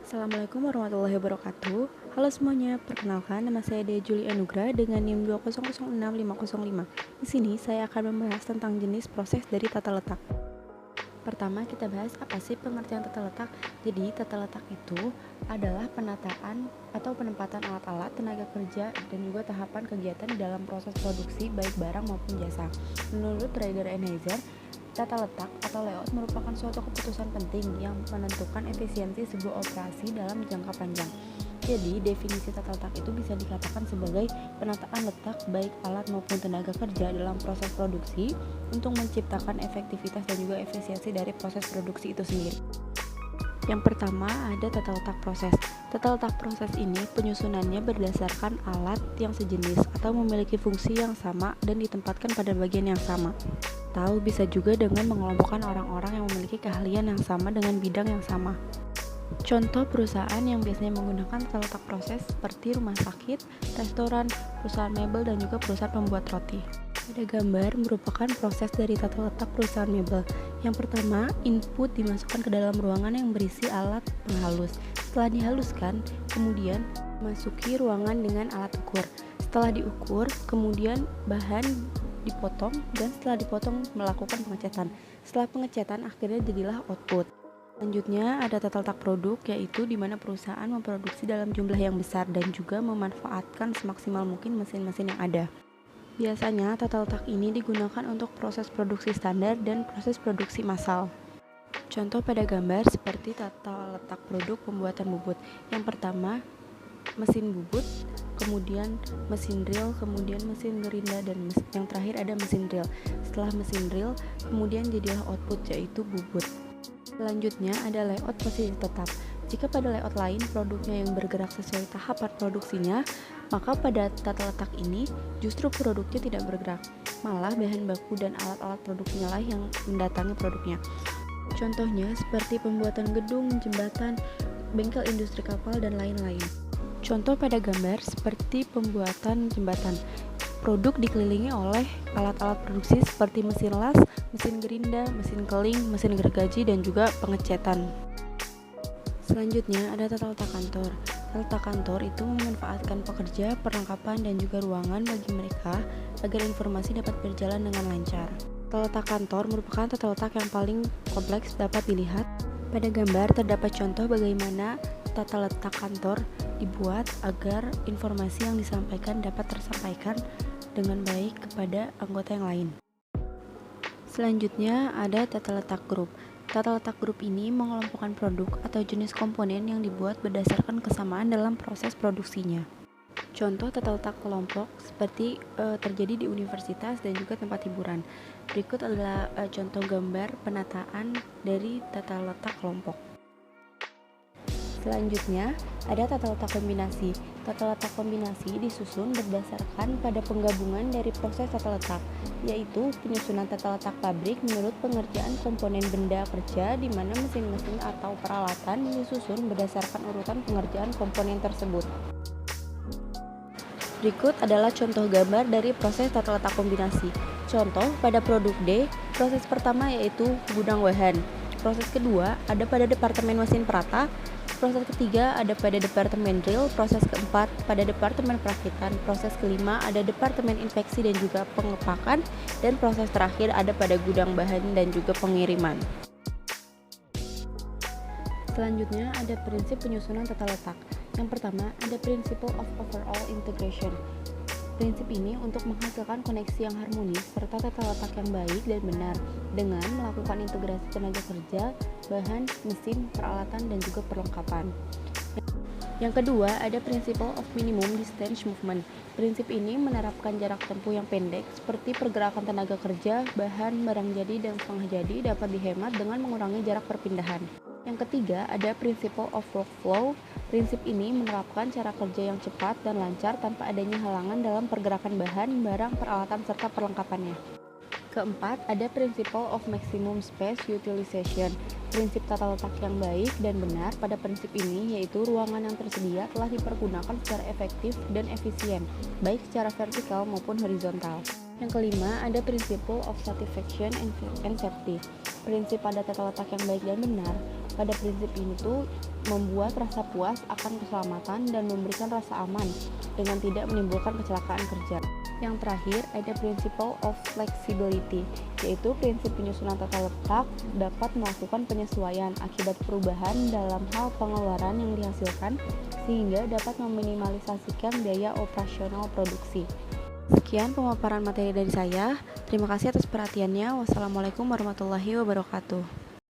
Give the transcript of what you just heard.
Assalamualaikum warahmatullahi wabarakatuh. Halo semuanya, perkenalkan nama saya Dea Juli Anugrah dengan NIM 2006505. Di sini saya akan membahas tentang jenis proses dari tata letak. Pertama, kita bahas apa sih pengertian tata letak. Jadi, tata letak itu adalah penataan atau penempatan alat-alat, tenaga kerja, dan juga tahapan kegiatan di dalam proses produksi baik barang maupun jasa. Menurut Rider and Heiser, tata letak atau layout merupakan suatu keputusan penting yang menentukan efisiensi sebuah operasi dalam jangka panjang. Jadi, definisi tata letak itu bisa dikatakan sebagai penataan letak baik alat maupun tenaga kerja dalam proses produksi untuk menciptakan efektivitas dan juga efisiensi dari proses produksi itu sendiri. Yang pertama ada tata letak proses. Tata letak proses ini penyusunannya berdasarkan alat yang sejenis atau memiliki fungsi yang sama dan ditempatkan pada bagian yang sama. Atau bisa juga dengan mengelompokkan orang-orang yang memiliki keahlian yang sama dengan bidang yang sama. Contoh perusahaan yang biasanya menggunakan tata letak proses seperti rumah sakit, restoran, perusahaan mebel, dan juga perusahaan pembuat roti. Pada gambar merupakan proses dari tata letak perusahaan mebel. Yang pertama, input dimasukkan ke dalam ruangan yang berisi alat penghalus. Setelah dihaluskan, kemudian masuki ruangan dengan alat ukur. Setelah diukur, kemudian bahan dipotong dan setelah dipotong melakukan pengecetan. Setelah pengecetan, akhirnya jadilah output. Selanjutnya ada tata letak produk, yaitu di mana perusahaan memproduksi dalam jumlah yang besar dan juga memanfaatkan semaksimal mungkin mesin-mesin yang ada. Biasanya tata letak ini digunakan untuk proses produksi standar dan proses produksi massal. Contoh pada gambar seperti tata letak produk pembuatan bubut. Yang pertama, mesin bubut, kemudian mesin drill, kemudian mesin gerinda, dan yang terakhir ada mesin drill. Setelah mesin drill, kemudian jadilah output, yaitu bubut. Selanjutnya ada layout posisi tetap. Jika pada layout lain produknya yang bergerak sesuai tahapan produksinya, maka pada tata letak ini justru produknya tidak bergerak, malah bahan baku dan alat-alat produksinya lah yang mendatangi produknya. Contohnya seperti pembuatan gedung, jembatan, bengkel industri kapal, dan lain-lain. Contoh pada gambar seperti pembuatan jembatan. Produk dikelilingi oleh alat-alat produksi seperti mesin las, mesin gerinda, mesin keling, mesin gergaji, dan juga pengecetan. Selanjutnya ada tata letak kantor. Tata letak kantor itu memanfaatkan pekerja, perlengkapan, dan juga ruangan bagi mereka agar informasi dapat berjalan dengan lancar. Tata letak kantor merupakan tata letak yang paling kompleks dapat dilihat. Pada gambar terdapat contoh bagaimana tata letak kantor dibuat agar informasi yang disampaikan dapat tersampaikan dengan baik kepada anggota yang lain. Selanjutnya ada tata letak grup. Tata letak grup ini mengelompokkan produk atau jenis komponen yang dibuat berdasarkan kesamaan dalam proses produksinya. Contoh tata letak kelompok seperti terjadi di universitas dan juga tempat hiburan. Berikut adalah contoh gambar penataan dari tata letak kelompok. Selanjutnya, ada tata letak kombinasi. Tata letak kombinasi disusun berdasarkan pada penggabungan dari proses tata letak, yaitu penyusunan tata letak pabrik menurut pengerjaan komponen benda kerja di mana mesin-mesin atau peralatan disusun berdasarkan urutan pengerjaan komponen tersebut. Berikut adalah contoh gambar dari proses tata letak kombinasi. Contoh pada produk D, proses pertama yaitu gudang bahan. Proses kedua ada pada departemen mesin perata. Proses ketiga ada pada departemen drill, proses keempat pada departemen perakitan, proses kelima ada departemen inspeksi dan juga pengepakan, dan proses terakhir ada pada gudang bahan dan juga pengiriman. Selanjutnya ada prinsip penyusunan tata letak. Yang pertama ada Principle of Overall Integration. Prinsip ini untuk menghasilkan koneksi yang harmonis serta tata letak yang baik dan benar dengan melakukan integrasi tenaga kerja, bahan, mesin, peralatan, dan juga perlengkapan. Yang kedua, ada Principle of Minimum Distance Movement. Prinsip ini menerapkan jarak tempuh yang pendek seperti pergerakan tenaga kerja, bahan, barang jadi, dan setengah jadi dapat dihemat dengan mengurangi jarak perpindahan. Yang ketiga, ada Principle of Workflow. Prinsip ini menerapkan cara kerja yang cepat dan lancar tanpa adanya halangan dalam pergerakan bahan, barang, peralatan, serta perlengkapannya. Keempat, ada Principle of Maximum Space Utilization. Prinsip tata letak yang baik dan benar pada prinsip ini yaitu ruangan yang tersedia telah dipergunakan secara efektif dan efisien, baik secara vertikal maupun horizontal. Yang kelima, ada Principle of Satisfaction and Safety. Prinsip pada tata letak yang baik dan benar Pada prinsip ini tuh membuat rasa puas akan keselamatan dan memberikan rasa aman dengan tidak menimbulkan kecelakaan kerja. Yang terakhir ada principle of flexibility, yaitu prinsip penyusunan tata letak dapat melakukan penyesuaian akibat perubahan dalam hal pengeluaran yang dihasilkan sehingga dapat meminimalisasikan biaya operasional produksi. Sekian pemaparan materi dari saya. Terima kasih atas perhatiannya. Wassalamualaikum warahmatullahi wabarakatuh.